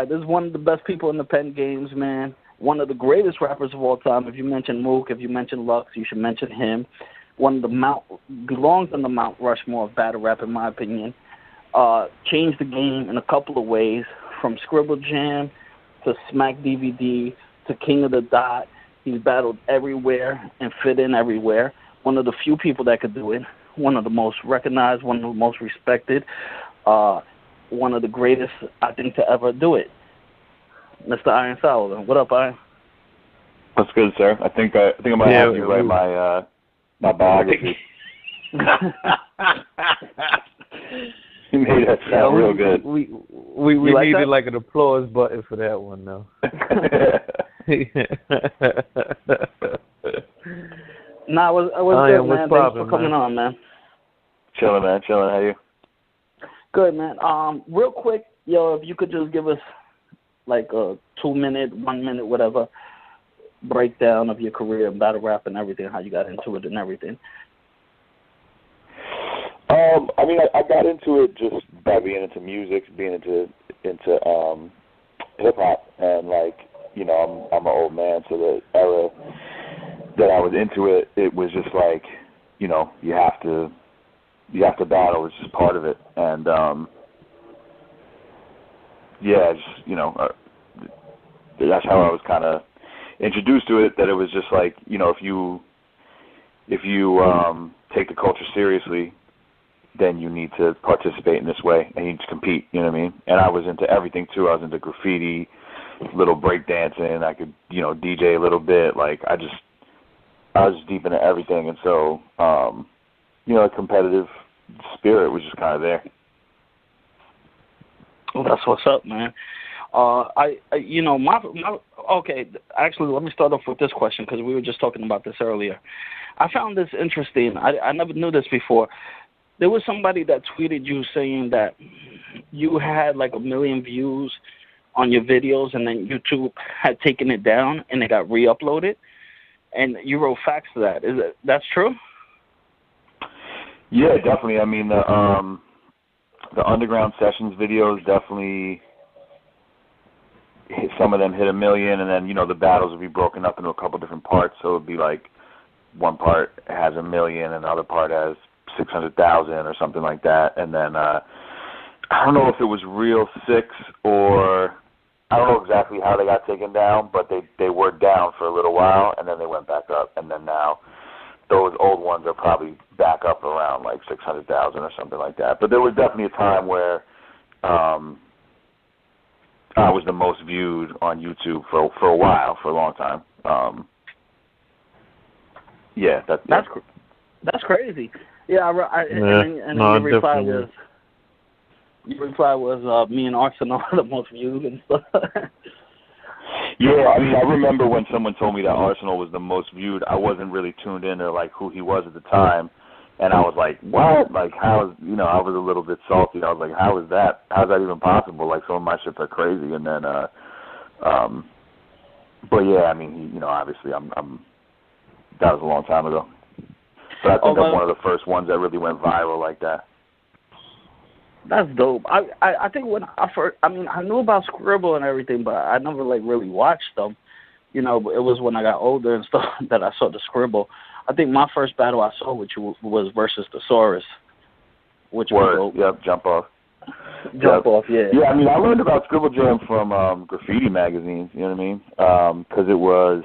this is one of the best people in the pen games, man. One of the greatest rappers of all time. If you mention Mook, if you mention Lux, you should mention him. One of the belongs on the Mount Rushmore of battle rap, in my opinion. Changed the game in a couple of ways, from Scribble Jam to Smack DVD to King of the Dot. He's battled everywhere and fit in everywhere. One of the few people that could do it. One of the most recognized, one of the most respected. One of the greatest, I think, to ever do it. Mr. Iron Sullivan. What up, Iron? That's good, sir. I think I might have you write my biography. You made that sound real good. We needed like an applause button for that one, though. Nah, I was good, man. Thanks for coming on, man. Chilling, man. Chilling. How you? Good, man. Real quick, if you could just give us like a 2-minute, 1 minute, whatever, breakdown of your career in battle rap and everything, how you got into it and everything. I mean, I got into it just by being into music, being into hip hop, and like, you know, I'm an old man, so the era that I was into it, it was just like, you know, you have to battle. It's just part of it, and just, you know, that's how I was kind of introduced to it. That it was just like, you know, if you take the culture seriously, then you need to participate in this way, and you need to compete, you know what I mean? And I was into everything, too. I was into graffiti, little breakdancing. I could, you know, DJ a little bit. Like, I was deep into everything. And so, you know, a competitive spirit was just kind of there. Well, that's what's up, man. Okay, actually, let me start off with this question, because we were just talking about this earlier. I found this interesting. I never knew this before. There was somebody that tweeted you saying that you had like 1 million views on your videos, and then YouTube had taken it down and it got re-uploaded, and you wrote facts to that. That's true? Yeah, definitely. I mean, the Underground Sessions videos definitely, some of them hit 1 million, and then, you know, the battles would be broken up into a couple different parts, so it would be like one part has 1 million and the other part has 600,000 or something like that. And then I don't know if it was Real 6 or I don't know exactly how they got taken down, but they were down for a little while, and then they went back up, and then now those old ones are probably back up around like 600,000 or something like that. But there was definitely a time where I was the most viewed on YouTube for a while, for a long time. That's crazy. Yeah, your reply was me and Arsenal are the most viewed and stuff. Yeah, I mean, I remember when someone told me that Arsenal was the most viewed. I wasn't really tuned into like who he was at the time, and I was like, what? Like, how is, you know, I was a little bit salty. I was like, how is that? How's that even possible? Like, some of my shits are crazy. And then, but yeah, I mean, you know, obviously, that was a long time ago. But I think I'm one of the first ones that really went viral like that. That's dope. I think when I first, I mean, I knew about Scribble and everything, but I never like really watched them. You know, it was when I got older and stuff that I saw the Scribble. I think my first battle I saw with you was versus the Saurus, which was dope. Yep, Jump Off. Jump Off, yeah. Yeah, I mean, I learned about Scribble Jam from graffiti magazines. You know what I mean? Because it was.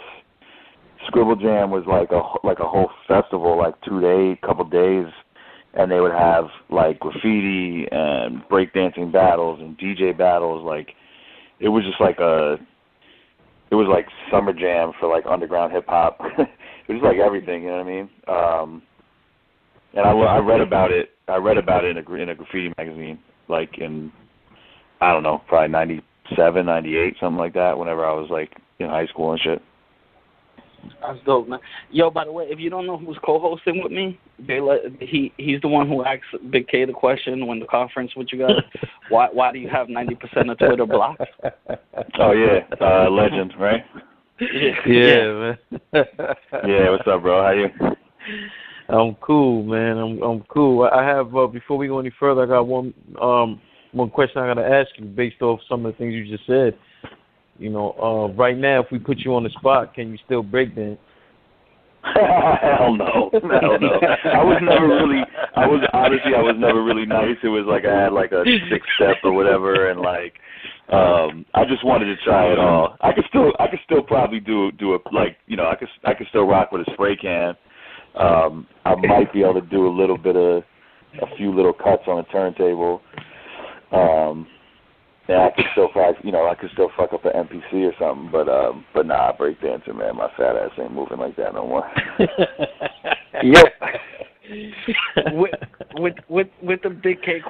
Scribble Jam was like a whole festival, like 2 days, couple days, and they would have like graffiti and breakdancing battles and DJ battles. Like, it was just like it was like summer jam for like underground hip hop. It was like everything, you know what I mean? And I read about it. I read about it in a graffiti magazine, like in, I don't know, probably 97, 98, something like that. Whenever I was like in high school and shit. That's dope, man. Yo, by the way, if you don't know who's co-hosting with me, he's the one who asked Big K the question when the conference with you guys. Why do you have 90% of Twitter blocked? Oh yeah, legend, right? Yeah, man. Yeah, what's up, bro? How you? I'm cool, man. I'm cool. I have before we go any further, I got one one question I gotta ask you based off some of the things you just said. You know, right now, if we put you on the spot, can you still breakdance? Hell no. Hell no. I was never really nice. It was like I had like a 6-step or whatever, and like I just wanted to try it all. I could still probably do it, like, you know, I could still rock with a spray can. I might be able to do a few little cuts on a turntable. Yeah, I could still fuck up an MPC or something, but nah, breakdancing, man, my fat ass ain't moving like that no more. Yep. with the big K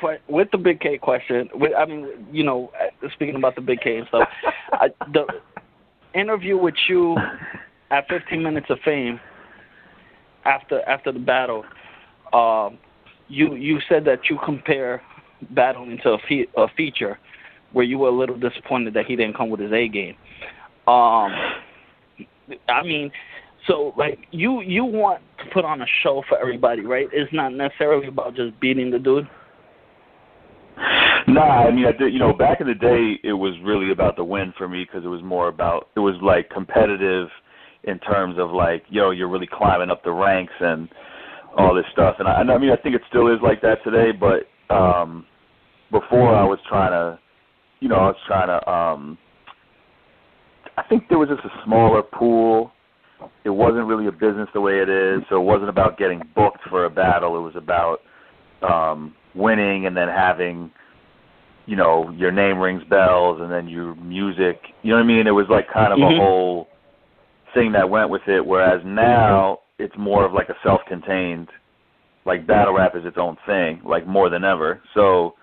question, I mean, you know, speaking about the big K and stuff, the interview with you at 15 Minutes of Fame after the battle, you said that you compare battling to a feature, where you were a little disappointed that he didn't come with his A game. I mean, so like you want to put on a show for everybody, right? It's not necessarily about just beating the dude. Nah, I mean, you know, back in the day, it was really about the win for me, because it was like competitive in terms of like, yo, you're really climbing up the ranks and all this stuff. And I mean, I think it still is like that today, but before I was trying to, I think there was just a smaller pool. It wasn't really a business the way it is, so it wasn't about getting booked for a battle. It was about winning and then having, you know, your name rings bells and then your music. You know what I mean? It was like kind of a whole thing that went with it, whereas now it's more of like a self-contained, like battle rap is its own thing, like more than ever. So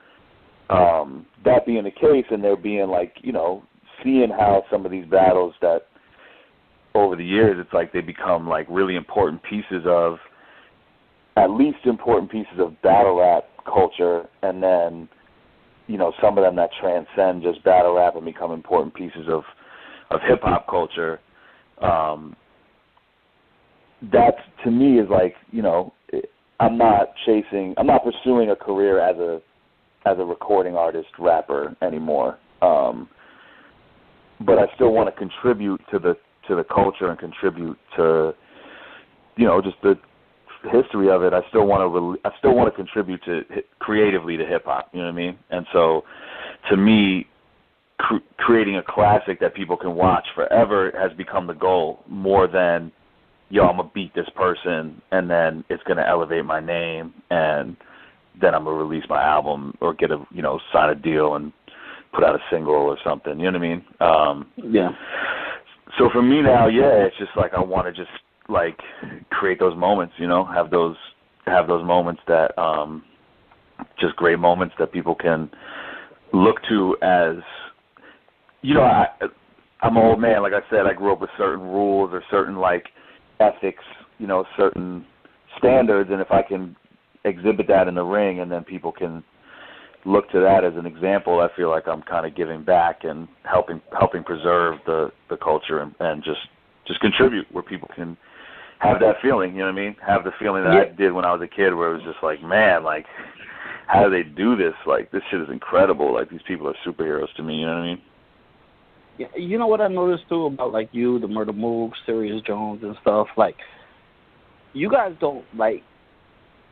that being the case, and there being like, you know, seeing how some of these battles that over the years, it's like they become like really important pieces of, at least important pieces of battle rap culture, and then, you know, some of them that transcend just battle rap and become important pieces of hip hop culture. That to me is like, you know, I'm not pursuing a career as a recording artist, rapper anymore. But I still want to contribute to the culture and contribute to, you know, just the history of it. I still want to contribute creatively to hip hop. You know what I mean? And so, to me, creating a classic that people can watch forever has become the goal, more than, yo, I'm gonna beat this person and then it's gonna elevate my name and then I'm gonna release my album or get sign a deal and put out a single or something. You know what I mean? Yeah. So for me now, yeah, it's just like I want to just like create those moments, you know, have those moments that just great moments that people can look to as, you know, I'm an old man. Like I said, I grew up with certain rules or certain like ethics, you know, certain standards, and if I can exhibit that in the ring and then people can look to that as an example, I feel like I'm kind of giving back and helping preserve the culture and just contribute where people can have that feeling, you know what I mean? Have the feeling that I did when I was a kid, where it was just like, man, like, how do they do this? Like, this shit is incredible. Like, these people are superheroes to me, you know what I mean? Yeah, you know what I noticed too about like you, the Murda Mook, Sirius Jones and stuff, like, you guys don't, like,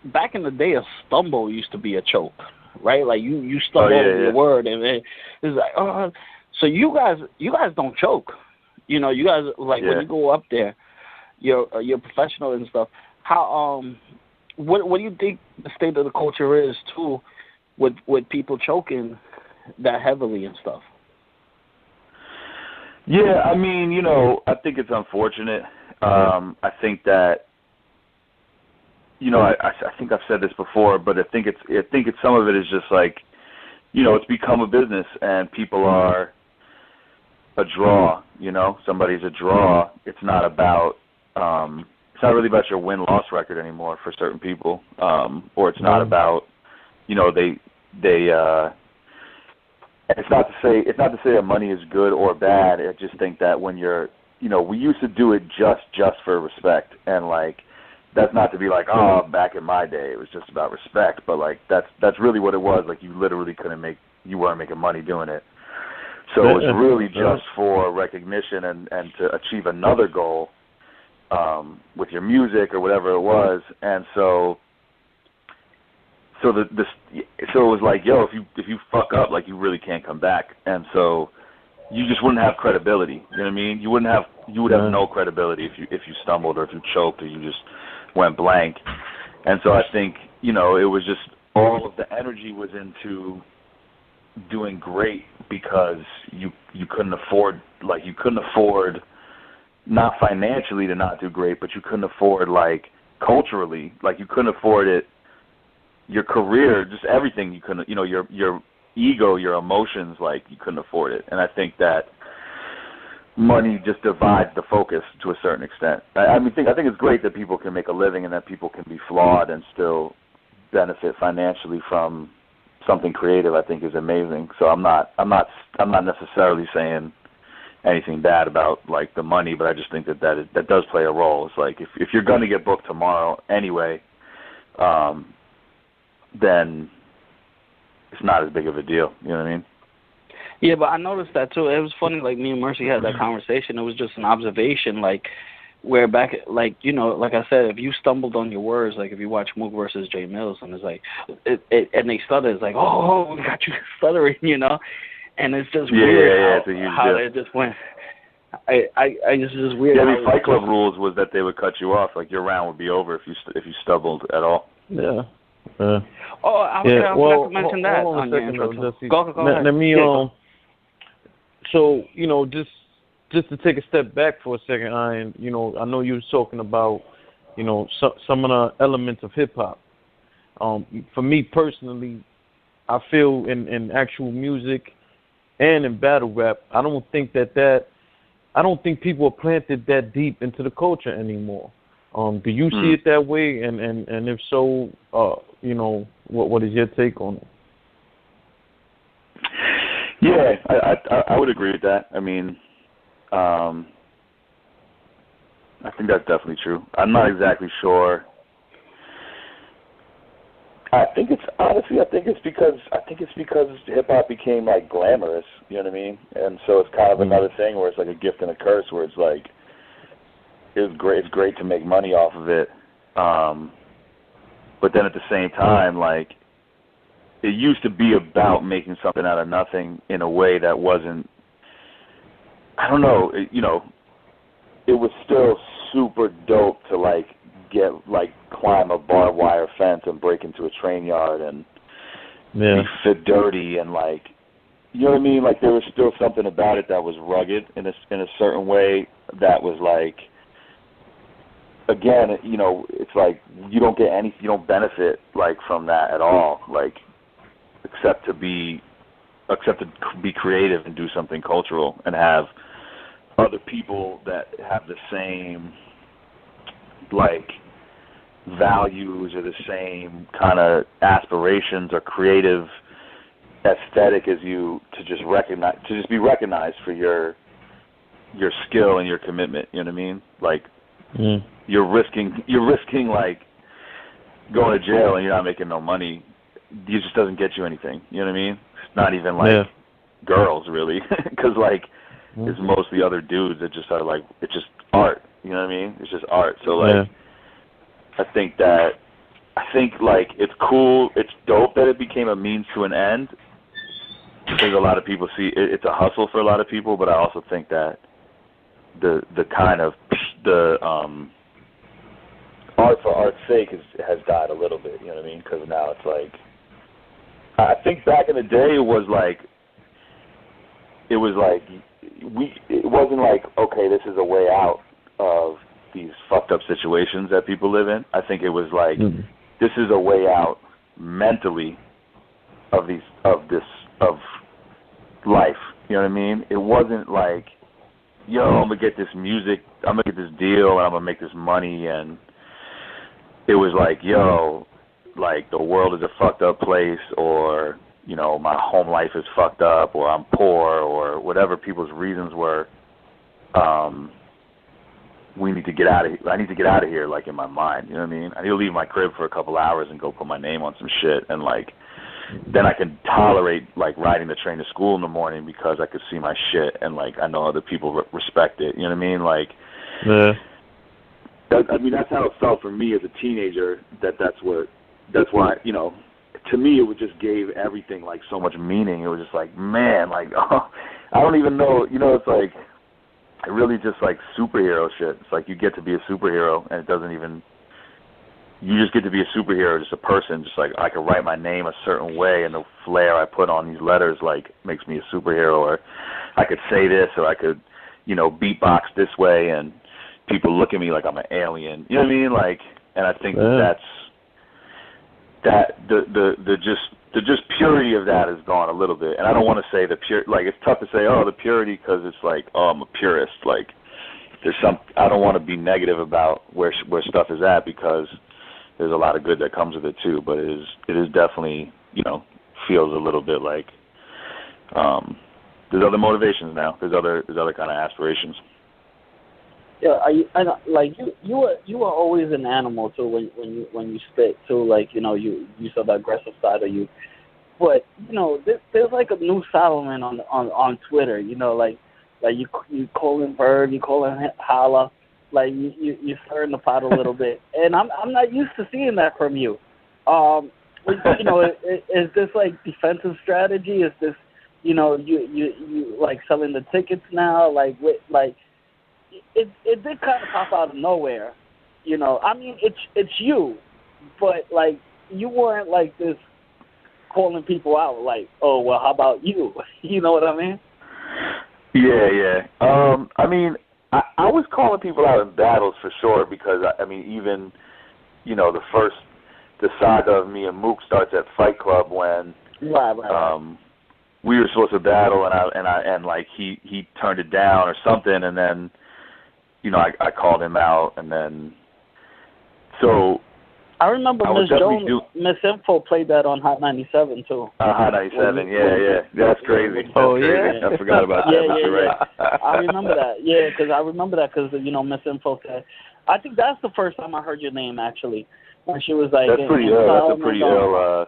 back in the day, a stumble used to be a choke, right? Like, you stumble over your word, and it's like, oh. So you guys don't choke. You know, you guys, like, when you go up there, you're professional and stuff. How, what do you think the state of the culture is, too, with people choking that heavily and stuff? Yeah, I mean, you know, I think it's unfortunate. I think that, you know, I think I've said this before, but I think it's some of it is just like, you know, it's become a business and people are a draw. You know, somebody's a draw. It's not about it's not really about your win-loss record anymore for certain people, or it's not about, you know, they it's not to say that money is good or bad. I just think that when you're, you know, we used to do it just for respect, and like, that's not to be like, oh, back in my day it was just about respect, but like that's really what it was. Like, you literally couldn't make you weren't making money doing it. So it was really just for recognition and to achieve another goal with your music or whatever it was. And so it was like, yo, if you fuck up, like, you really can't come back. And so you just wouldn't have credibility. You know what I mean? You would have no credibility if you stumbled or if you choked or you just went blank. And so I think, it was just all of the energy was into doing great because you couldn't afford, not financially to not do great, but you couldn't afford, like, culturally, like, you couldn't afford it, your career, just everything you couldn't, your ego, your emotions, like, you couldn't afford it. And I think that money just divides the focus to a certain extent. I think it's great that people can make a living and that people can be flawed and still benefit financially from something creative. I think is amazing. So I'm not necessarily saying anything bad about, like, the money, but I just think that does play a role. It's like if you're going to get booked tomorrow anyway, then it's not as big of a deal. You know what I mean? Yeah, but I noticed that too. It was funny, like, me and Mercy had that conversation. It was just an observation, like, where back, like, like I said, if you stumbled on your words, like, if you watch Mook versus Jay Mills, and it's like, and they stutter, it's like, oh, we got you stuttering, and it's just weird how it just went. It's just weird. Yeah, the Fight Club rules was that they would cut you off, like, your round would be over if you stumbled at all. Yeah. I forgot to mention that on your intro. Go ahead. Let me, so, just to take a step back for a second, Ian, I know you were talking about, some of the elements of hip-hop. For me personally, I feel in actual music and in battle rap, I don't think people are planted that deep into the culture anymore. Do you see it that way? And if so, what is your take on it? Yeah, I would agree with that. I mean, I think that's definitely true. I'm not exactly sure. I think it's because hip hop became, like, glamorous, you know what I mean? And so it's kind of another thing where it's like a gift and a curse, where it's like it's great to make money off of it. But then at the same time, like, it used to be about making something out of nothing in a way that wasn't, I don't know, it was still super dope to, like, climb a barbed wire fence and break into a train yard and be fit dirty and, like, you know what I mean? Like, there was still something about it that was rugged in a certain way that was, like, again, it's like you don't benefit, like, from that at all, like, except to be creative and do something cultural and have other people that have the same, like, values or the same kind of aspirations or creative aesthetic as you, to just be recognized for your skill and your commitment. You know what I mean? Like, you're risking like going to jail and you're not making no money. It just doesn't get you anything. You know what I mean? It's not even like girls, really, because, like, it's mostly other dudes that just are like, it's just art. You know what I mean? It's just art. So, like, I think like it's cool. It's dope that it became a means to an end. I think a lot of people see it's a hustle for a lot of people, but I also think that the kind of art for art's sake has died a little bit. You know what I mean? Because now it's like, I think back in the day it wasn't like, okay, this is a way out of these fucked up situations that people live in. I think it was like, this is a way out mentally of life. You know what I mean? It wasn't like, yo, I'm gonna get this music, I'm gonna get this deal, and I'm gonna make this money. And it was like, yo, like, the world is a fucked up place, or, my home life is fucked up, or I'm poor, or whatever people's reasons were. We need to get out of here. I need to get out of here, like, in my mind. You know what I mean? I need to leave my crib for a couple hours and go put my name on some shit and, like, then I can tolerate like riding the train to school in the morning because I could see my shit and like I know other people respect it. You know what I mean? Like, yeah. I mean, that's how it felt for me as a teenager. That's why, you know, to me it just gave everything like so much meaning. It was just like, man, like, oh, I don't even know, you know, it's like, it really just like superhero shit. It's like you get to be a superhero and it doesn't even, you just get to be a superhero, just a person, just like I could write my name a certain way and the flair I put on these letters like makes me a superhero, or I could say this, or I could, you know, beatbox this way and people look at me like I'm an alien. You know what I mean? Like, and I think the just purity of that is gone a little bit. And I don't want to say the pure, like it's tough to say, oh, the purity, because it's like, oh, I'm a purist. Like there's some, I don't want to be negative about where stuff is at, because there's a lot of good that comes with it too. But it is definitely, you know, feels a little bit like there's other motivations now. There's other kind of aspirations. Yeah, I know, like you were always an animal too when you spit too. Like, you know, you saw the aggressive side of you, but you know there's like a new Solomon on Twitter. You know, like you calling Bird, you calling Holla, like you stirring the pot a little bit, and I'm not used to seeing that from you. You know, is this like defensive strategy? Is this, you know, you like selling the tickets now? Like It did kind of pop out of nowhere, you know. I mean, it's you, but like you weren't like this calling people out like, oh well, how about you? You know what I mean? Yeah. I mean, I was calling people out in battles for sure, because I mean, even, you know, the saga of me and Mook starts at Fight Club when right. We were supposed to battle and like he turned it down or something, and then, you know, I called him out, and then so I remember Miss Info played that on Hot 97 too. Hot 97, yeah, that's crazy. Oh, that's crazy. yeah? I forgot about that. Yeah. Right. I remember that. Yeah, because you know, Miss Info said, I think that's the first time I heard your name actually, when she was like, that's pretty ill. That's a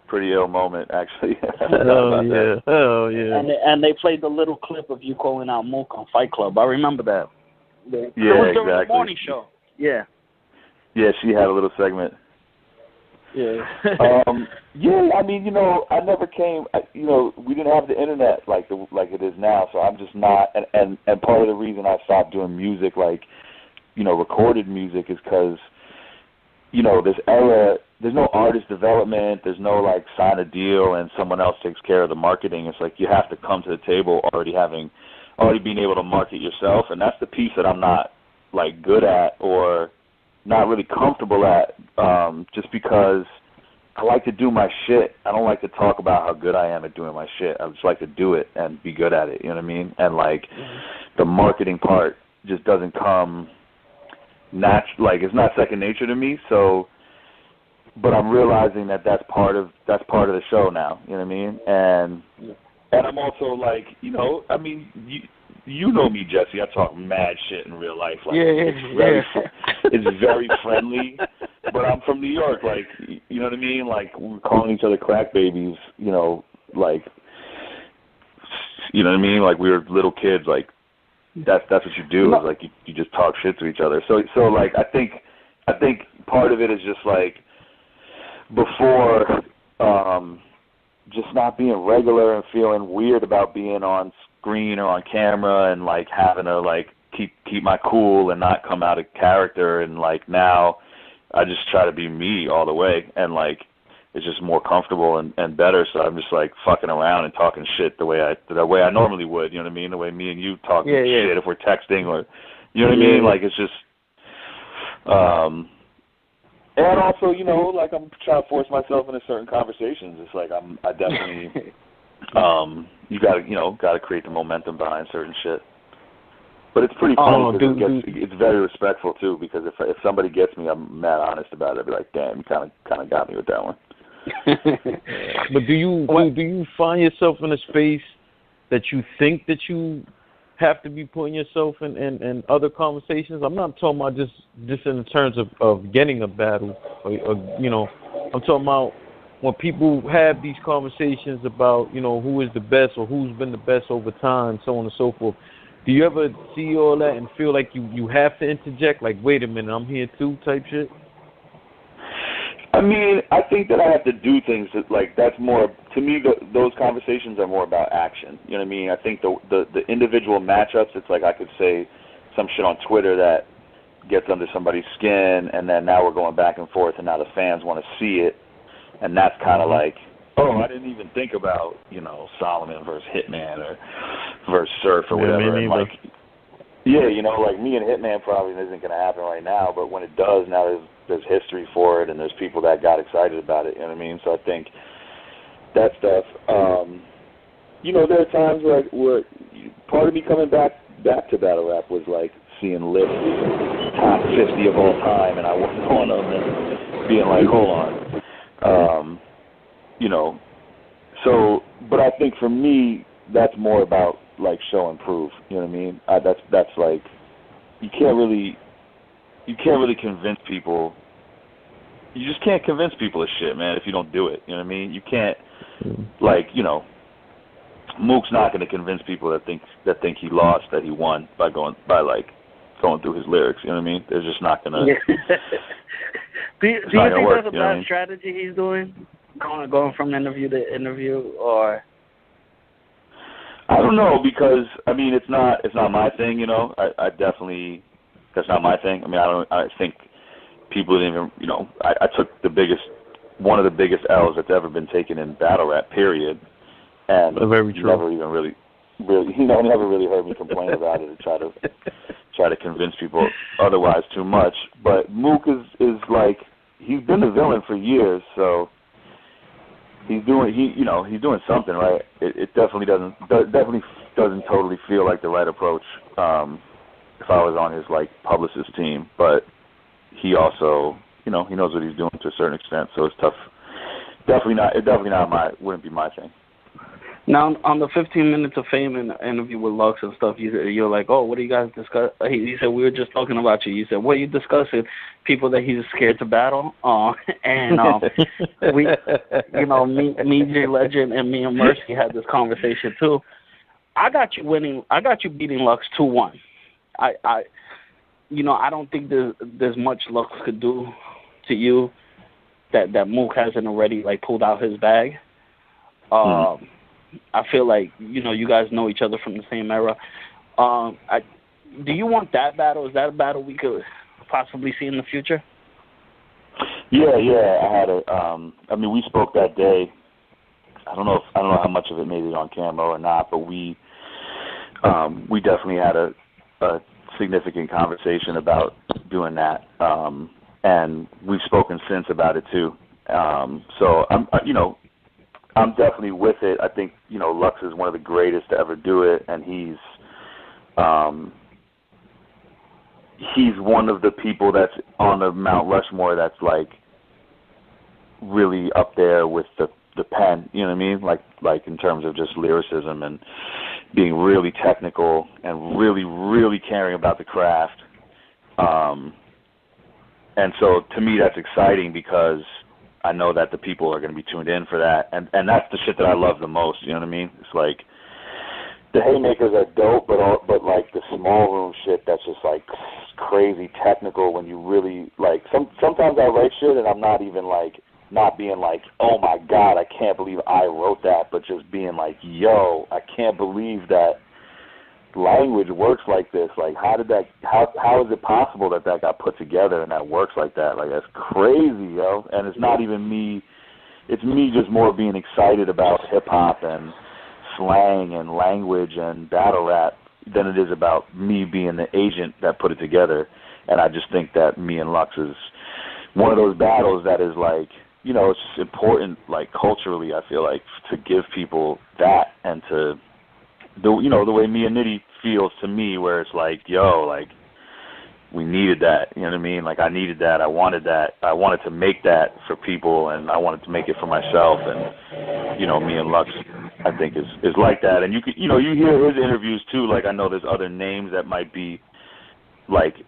pretty ill moment actually. Hell yeah. And they played the little clip of you calling out Mook on Fight Club. I remember that. Yeah, it was during exactly. the morning show. Yeah. Yeah, she had a little segment. Yeah. Yeah, I mean, you know, I never came. You know, we didn't have the internet like it is now, so I'm just not. And part of the reason I stopped doing music, like, you know, recorded music, is because, you know, this era, there's no artist development. There's no like sign a deal and someone else takes care of the marketing. It's like you have to come to the table already being able to market yourself, and that's the piece that I'm not like good at or not really comfortable at, just because I like to do my shit. I don't like to talk about how good I am at doing my shit. I just like to do it and be good at it, you know what I mean? And like the marketing part just doesn't come like it's not second nature to me, so but I'm realizing that that's part of the show now, you know what I mean? And I'm also like, you know, I mean, you know me, Jesse. I talk mad shit in real life. Like, it's very friendly, but I'm from New York. Like, you know what I mean? Like, we're calling each other crack babies. You know, like, you know what I mean? Like, we were little kids. Like, that's what you do. Is like you just talk shit to each other. So like, I think part of it is just like before. Just not being regular and feeling weird about being on screen or on camera, and like having to like keep my cool and not come out of character, and like now I just try to be me all the way, and like it's just more comfortable and better. So I'm just like fucking around and talking shit the way I normally would, you know what I mean? The way me and you talk shit if we're texting, or you know what I mean? Like it's just and also, you know, like I'm trying to force myself into certain conversations. It's like I definitely, you gotta create the momentum behind certain shit. But it's pretty funny because it's very respectful too. Because if somebody gets me, I'm mad honest about it. I'd be like, damn, you kind of got me with that one. But do you find yourself in a space that you think that you have to be putting yourself in other conversations? I'm not talking about just in terms of getting a battle, or you know, I'm talking about when people have these conversations about, you know, who is the best or who's been the best over time, so on and so forth, do you ever see all that and feel like you have to interject, like, wait a minute, I'm here too, type shit? I mean, I think that I have to do things that, like, that's more, to me, those conversations are more about action. You know what I mean? I think the individual matchups, it's like I could say some shit on Twitter that gets under somebody's skin, and then now we're going back and forth, and now the fans want to see it, and that's kind of like, oh, I didn't even think about, you know, Solomon versus Hitman or versus Surf or whatever. And like, yeah, you know, like me and Hitman probably isn't going to happen right now, but when it does, now there's history for it, and there's people that got excited about it. You know what I mean? So I think that stuff. You know, there are times where part of me coming back to battle rap was like seeing lists top 50 of all time, and I wasn't on them, and being like, hold on. You know, so, but I think for me, that's more about like show and prove. You know what I mean? That's like, you can't really convince people. You just can't convince people of shit, man, if you don't do it. You know what I mean? You can't, like, you know, Mook's not going to convince people that think he lost, that he won by going through his lyrics. You know what I mean? They're just not going to. Do you think that's a bad strategy he's doing? Going from interview to interview, or? I don't know, because I mean it's not my thing, you know. I definitely, that's not my thing. I mean I think people didn't even, you know, I took one of the biggest L's that's ever been taken in battle rap, period. And very true. Never even really, you know, never really heard me complain about it or try to convince people otherwise too much. But Mook is like, he's been the villain for years, so he's doing something right. It definitely doesn't totally feel like the right approach if I was on his like publicist team, but he also, you know, he knows what he's doing to a certain extent, so it's tough. Wouldn't be my thing. Now, on the 15 Minutes of Fame interview with Lux and stuff, you're like, oh, what do you guys discuss? He said, we were just talking about you. You said, what are you discussing? People that he's scared to battle. And we, you know, me, Jay Legend, and me and Mercy had this conversation too. I got you beating Lux 2-1. You know, I don't think there's much Lux could do to you that Mook hasn't already like pulled out his bag. I feel like, you know, you guys know each other from the same era. Do you want that battle? Is that a battle we could possibly see in the future? Yeah. I had I mean, we spoke that day. I don't know how much of it made it on camera or not, but we definitely had a significant conversation about doing that, and we've spoken since about it too. So I'm definitely with it. I think, you know, Lux is one of the greatest to ever do it, and he's one of the people that's on the Mount Rushmore that's like really up there with the pen. You know what I mean? Like in terms of just lyricism and being really technical and really, really caring about the craft. And so to me that's exciting because I know that the people are going to be tuned in for that, and that's the shit that I love the most. You know what I mean? It's like the haymakers are dope, but like the small room shit that's just like crazy technical. When you really like, sometimes I write shit and I'm not even like not being like, oh my god, I can't believe I wrote that, but just being like, yo, I can't believe that language works like this. Like, how is it possible that got put together and that works like that? Like, that's crazy, yo. And it's not even me. It's me just more being excited about hip-hop and slang and language and battle rap than it is about me being the agent that put it together. And I just think that me and Lux is one of those battles that is like, you know, it's just important, like, culturally, I feel like, to give people that and to, the way me and Nitty feels to me, where it's like, yo, like, we needed that, you know what I mean? Like, I needed that, I wanted to make that for people, and I wanted to make it for myself, and, you know, me and Lux, I think, is like that. And you hear his interviews, too, like, I know there's other names that might be, like,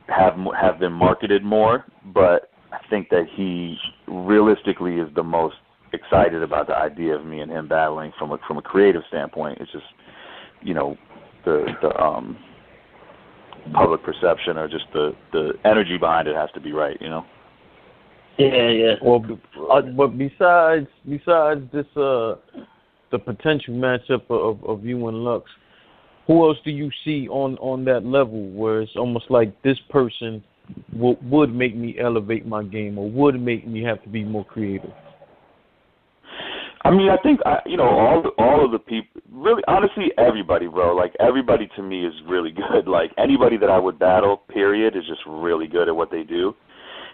have been marketed more, but I think that he realistically is the most excited about the idea of me and him battling from a creative standpoint. It's just, you know, the public perception or just the energy behind it has to be right, you know. Yeah. Well, but besides this the potential matchup of you and Lux, who else do you see on that level where it's almost like this person would make me elevate my game or would make me have to be more creative? I mean, I think all of the people, really, honestly, everybody, bro. Like, everybody to me is really good. Like, anybody that I would battle, period, is just really good at what they do.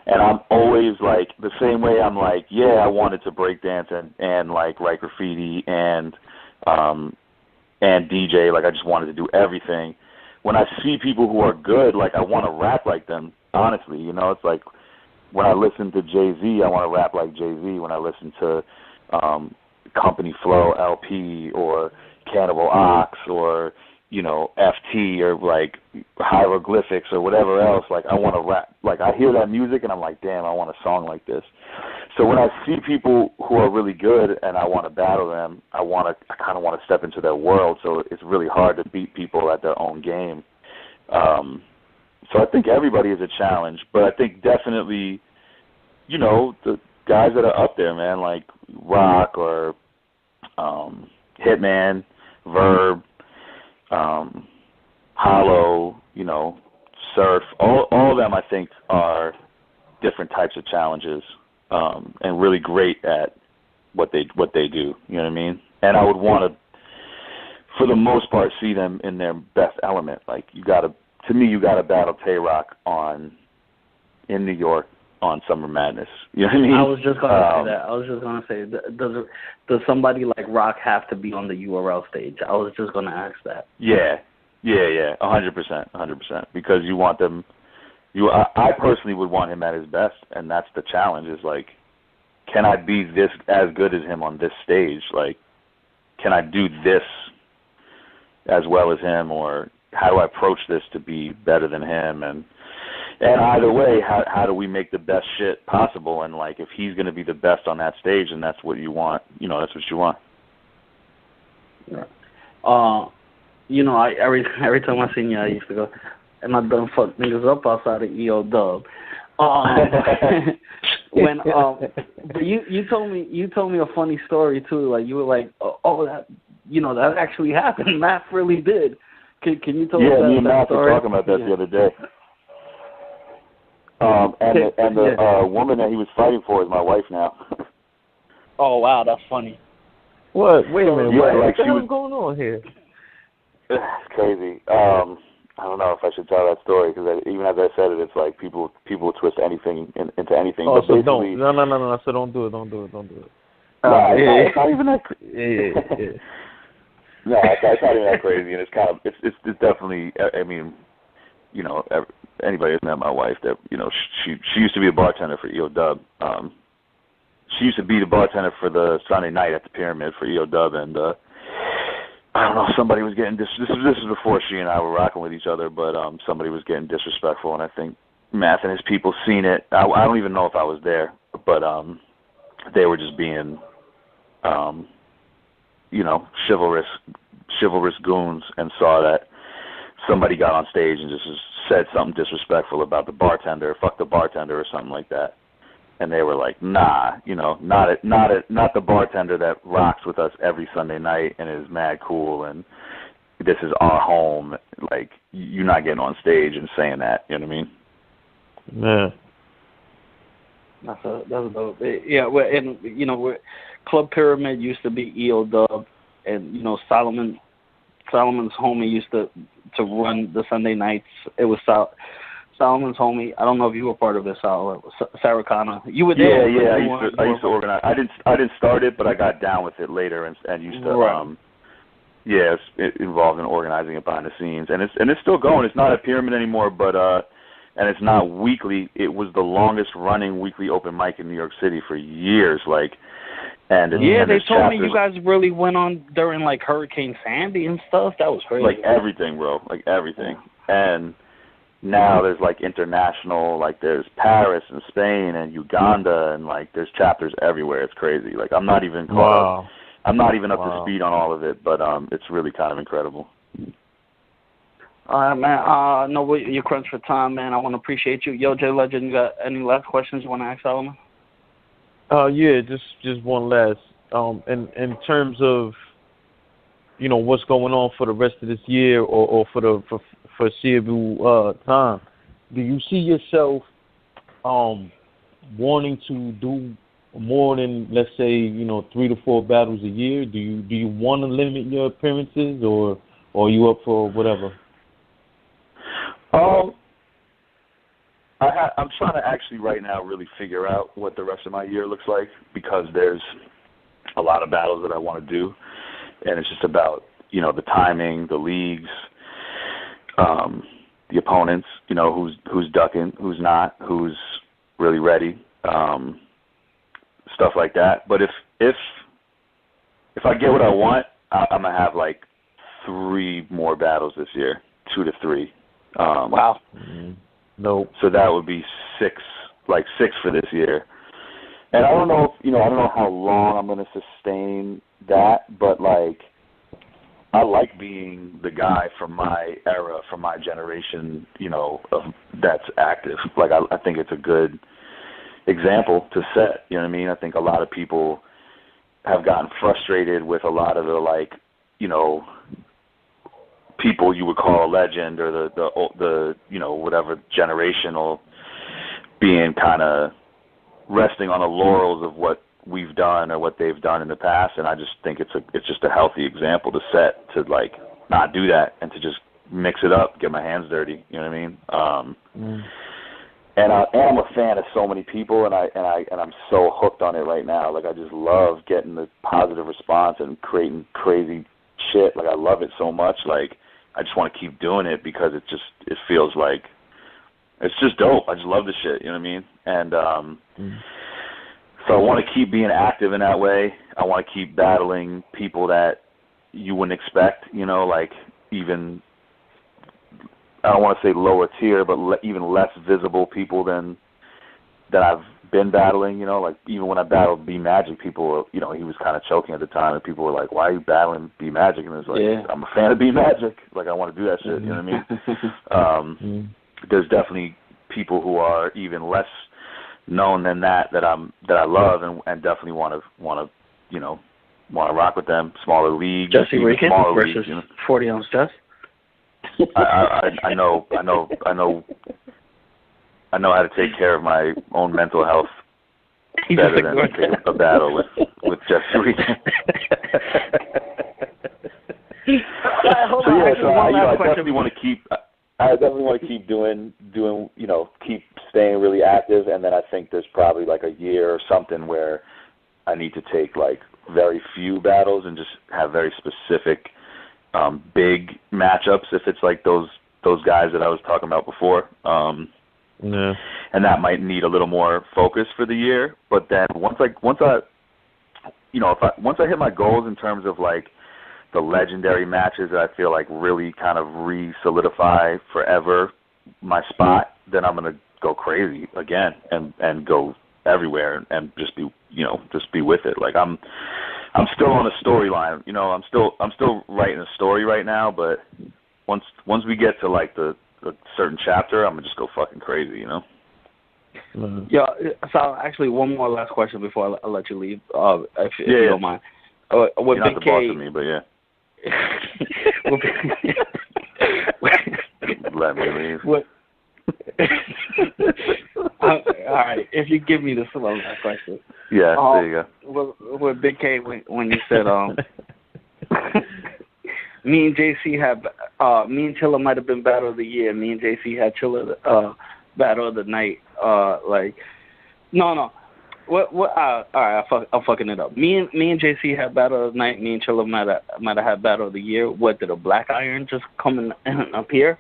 And I'm always like the same way. I'm like, yeah, I wanted to break dance and like write graffiti and DJ. Like, I just wanted to do everything. When I see people who are good, like, I want to rap like them. Honestly, you know, it's like when I listen to Jay-Z, I want to rap like Jay-Z. When I listen to Company Flow LP or Cannibal Ox or, you know, FT or like Hieroglyphics or whatever else, like, I want to rap. Like, I hear that music and I'm like, damn, I want a song like this. So when I see people who are really good and I want to battle them, I kind of want to step into their world. So it's really hard to beat people at their own game. So I think everybody is a challenge, but I think definitely, you know, the guys that are up there, man, like Roc or Hitman, Verb, Hollow, you know, Surf, all of them I think are different types of challenges and really great at what they do, you know what I mean? And I would want to, for the most part, see them in their best element. Like, you got to battle Tay Roc in New York on Summer Madness. You know what I mean? I was just going to say that. I was just going to say, does somebody like Roc have to be on the URL stage? I was just going to ask that. Yeah, 100%, because you want them. I personally would want him at his best, and that's the challenge. Is like, can I be this as good as him on this stage? Like, can I do this as well as him, or how do I approach this to be better than him? And either way, how do we make the best shit possible? And like, if he's going to be the best on that stage, and that's what you want, you know, that's what you want. Yeah. You know, every time I seen you, I used to go, and I done fuck niggas up outside of EO Dub. When but you told me a funny story too. Like, you were like, oh, that, you know, that actually happened. Matt really did. Can you tell us that? Yeah, me and Matt story? were talking about that the other day. And the woman that he was fighting for is my wife now. Oh wow, that's funny. What? Wait a minute. Yeah, what like the hell's going on here? It's crazy. I don't know if I should tell that story because even as I said it, it's like people twist anything into anything. Oh, but so don't. No. So don't do it. Don't do it. It's not even that. Yeah. No, it's not even that crazy, and it's kind of it's definitely. I mean, you know, anybody who's met my wife, that, you know, she used to be a bartender for EO Dub. She used to be the bartender for the Sunday night at the Pyramid for EO Dub, and I don't know, somebody was getting this is before she and I were rocking with each other, but somebody was getting disrespectful, and I think Matt and his people seen it. I don't even know if I was there, but they were just being you know, chivalrous goons, and saw that somebody got on stage and just said something disrespectful about the bartender, fuck the bartender or something like that. And they were like, nah, you know, not the bartender that rocks with us every Sunday night and is mad cool and this is our home. Like, you're not getting on stage and saying that, you know what I mean? Yeah. That's dope. Yeah, and you know, Club Pyramid used to be EO Dub, and you know, Solomon's homie used to run the Sunday nights. It was Solomon's homie. I don't know if you were part of this, Sarah Connor. You were there. Yeah. I used to organize. I didn't start it, but I got down with it later and used to. Right. It's involved in organizing it behind the scenes, and it's still going. It's not a Pyramid anymore, but and it's not weekly. It was the longest running weekly open mic in New York City for years. Like, and they told me you guys really went on during like Hurricane Sandy and stuff. That was crazy. Like everything, bro. Like everything. And now there's like international, like there's Paris and Spain and Uganda, and like there's chapters everywhere. It's crazy. Like I'm not even caught up. I'm not even up to speed on all of it, but it's really kind of incredible. All right, man. I know you're crunched for time, man. I want to appreciate you. Yo, J Legend, you got any last questions you want to ask Solomon? Yeah, just one last. In terms of, what's going on for the rest of this year or for the foreseeable time, do you see yourself wanting to do more than, let's say, 3 to 4 battles a year? Do you want to limit your appearances, or are you up for whatever? I'm trying to actually right now really figure out what the rest of my year looks like, because there's a lot of battles that I want to do, and it's just about the timing, the leagues, the opponents, who's ducking, who's not, who's really ready, stuff like that. But if I get what I want, I'm gonna have like 3 more battles this year, 2 to 3. Wow. No. So that would be 6 for this year. And I don't know if, I don't know how long I'm going to sustain that, but like, I like being the guy from my era, from my generation, that's active. Like, I think it's a good example to set, you know what I mean? I think a lot of people have gotten frustrated with a lot of the, people you would call a legend, or the whatever generational, being kind of resting on the laurels of what we've done or what they've done in the past. And I just think it's just a healthy example to set, to like not do that and to just mix it up, get my hands dirty. You know what I mean? And I'm a fan of so many people, and I'm so hooked on it right now. Like, I just love getting the positive response and creating crazy shit. Like, I love it so much. Like, I just want to keep doing it because it feels like it's just dope. I just love this shit, you know what I mean? And so I want to keep being active in that way. I want to keep battling people that you wouldn't expect, like even, I don't want to say lower tier, but even less visible people than that I've been battling, like even when I battled B Magic, people, he was kind of choking at the time, and people were like, "Why are you battling B Magic?" And it was like, yeah. I'm a fan of B Magic. Like, I want to do that shit. You know what I mean? There's definitely people who are even less known than that I love and definitely want to rock with them. Smaller leagues, Jesse Rican versus 40-ounce Jess. I know how to take care of my own mental health better than a battle with Jesse Rican. I definitely want to keep. I definitely want to keep doing, keep staying really active, and then I think there's probably like a year or something where I need to take like very few battles and just have very specific, big matchups. If it's like those guys that I was talking about before, and that might need a little more focus for the year. But then once I hit my goals in terms of like the legendary matches that I feel like really kind of re-solidify forever my spot, then I'm gonna go crazy again and go everywhere and just be with it. Like I'm still on a storyline, I'm still writing a story right now, but once we get to like the certain chapter, I'm gonna just go fucking crazy, Yeah. So actually, one more last question before I let you leave, if you don't mind. With You're not Big the K, boss of me, but yeah. Let me leave. All right, if you give me the slow last question. Yeah, there you go. With Big K, when you said me and JC me and Chilla might have been battle of the year. Me and JC had Chilla battle of the night. No. What? All right, I'm fucking it up. Me and JC had battle of the night. Me and Chilla might have had battle of the year. What, did a black iron just come and appear?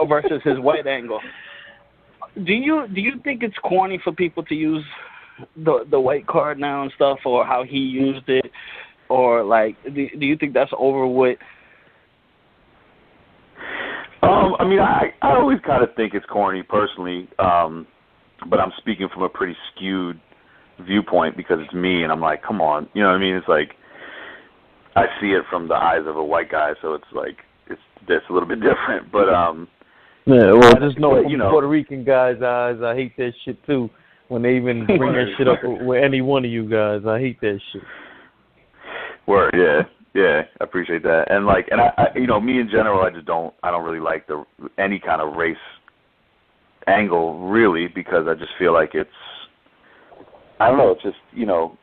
Versus his white angle. Do you think it's corny for people to use the white card now and stuff, or how he used it, or like do you think that's over with? I mean, I always kind of think it's corny personally, but I'm speaking from a pretty skewed viewpoint because it's me, and I'm like, come on, you know what I mean? It's like I see it from the eyes of a white guy, so it's like it's a little bit different. But yeah, well, I just know from Puerto Rican guys' eyes, I hate that shit too. When they even bring that shit up with any one of you guys, I hate that shit. Word, yeah, I appreciate that. And like, and I you know, me in general, I don't really like any kind of race angle really, because I just feel like I don't know, it's just, you know,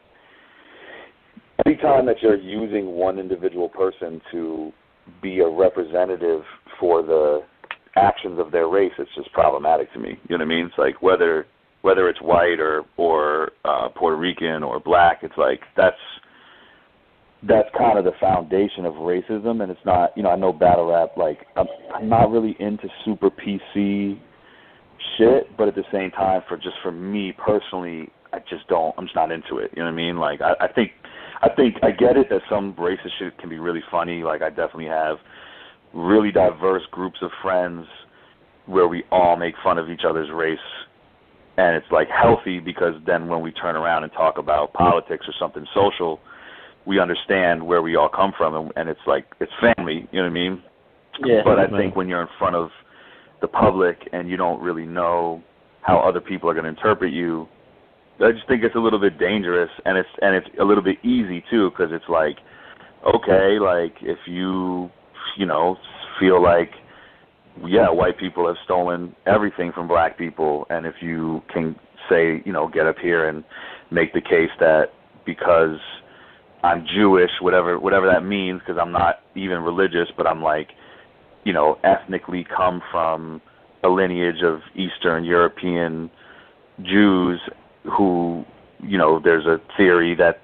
any time that you're using one individual person to be a representative for the actions of their race, it's just problematic to me. You know what I mean? It's like whether it's white or Puerto Rican or black, it's like that's kind of the foundation of racism. And it's not, you know, I know battle rap, like I'm not really into super PC shit, but at the same time, for me personally, I'm just not into it. You know what I mean? Like I think I get it that some racist shit can be really funny. Like I definitely have really diverse groups of friends where we all make fun of each other's race, and it's like healthy because then when we turn around and talk about politics or something social, we understand where we all come from, and it's like it's family. You know what I mean? Yeah. But I think when you're in front of the public and you don't really know how other people are going to interpret you, I just think it's a little bit dangerous, and it's a little bit easy too, because it's like, okay, like if you know, feel like, yeah, white people have stolen everything from black people, and if you can say, you know, get up here and make the case that because I'm Jewish, whatever that means, because I'm not even religious, but I'm like, you know, ethnically come from a lineage of Eastern European Jews who, you know, there's a theory that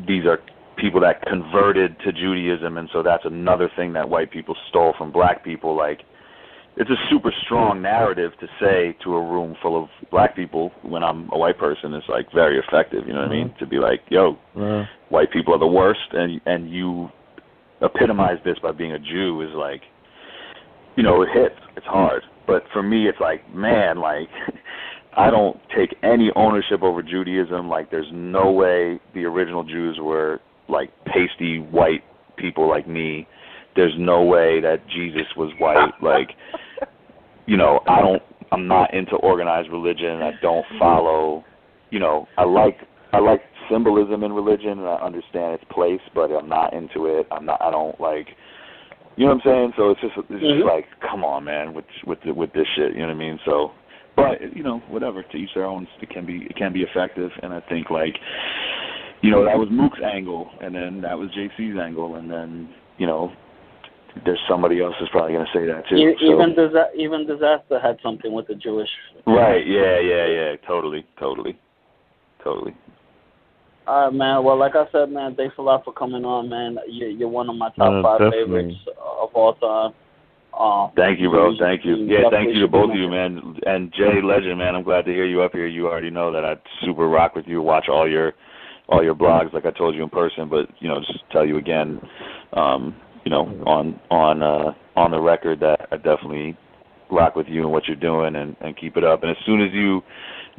these are people that converted to Judaism, and so that's another thing that white people stole from black people. Like, it's a super strong narrative to say to a room full of black people when I'm a white person. It's like very effective, you know what I mean? To be like, yo, white people are the worst, and you epitomize this by being a Jew is like, you know, it hits. It's hard. But for me, it's like, man, like, I don't take any ownership over Judaism. Like, there's no way the original Jews were, like, pasty white people like me. There's no way that Jesus was white. Like, you know, I'm not into organized religion. I don't follow, you know, I like symbolism in religion, and I understand its place, but I'm not into it. I don't like, you know what I'm saying? So it's just like, come on, man, with this shit, you know what I mean? So, but, you know, whatever, to each their own. It can be effective, and I think, like, you know, that was Mook's angle, and then that was JC's angle, and then, you know, there's somebody else who's probably going to say that too. Even Disaster had something with the Jewish. Right? Yeah. Totally. All right, man. Well, like I said, man, thanks a lot for coming on, man. You're one of my top 5 definitely. favorites of all time. Thank you, bro. Thank you. Yeah, thank you to both of you, man. And Jay, legend, man. I'm glad to hear you up here. You already know that I super rock with you. Watch all your blogs, like I told you in person. But, you know, just tell you again, you know, on the record that I definitely rock with you and what you're doing, and keep it up. And as soon as you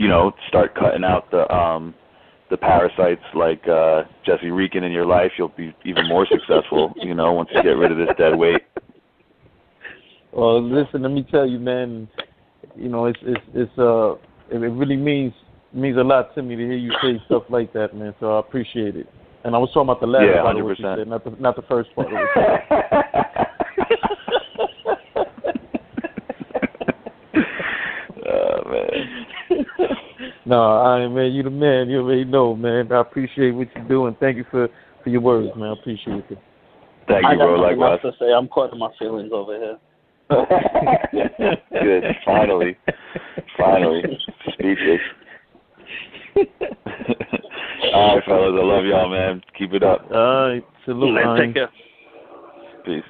know, start cutting out the parasites like Jesse Reekin in your life, you'll be even more successful, you know, once you get rid of this dead weight. Well, listen, let me tell you, man, you know, it really means a lot to me to hear you say stuff like that, man, so I appreciate it. And I was talking about the last part of what you said, not the first part of what you said. Oh, man. No, man, you the man. You already know, man. I appreciate what you're doing. Thank you for your words, man. I appreciate it. Thank you, bro. I got likewise. nothing to say. I'm caught in my feelings over here. Good. Finally. Speechless. All right, fellas. I love y'all, man. Keep it up. All right. Salute, man. Take care. Peace.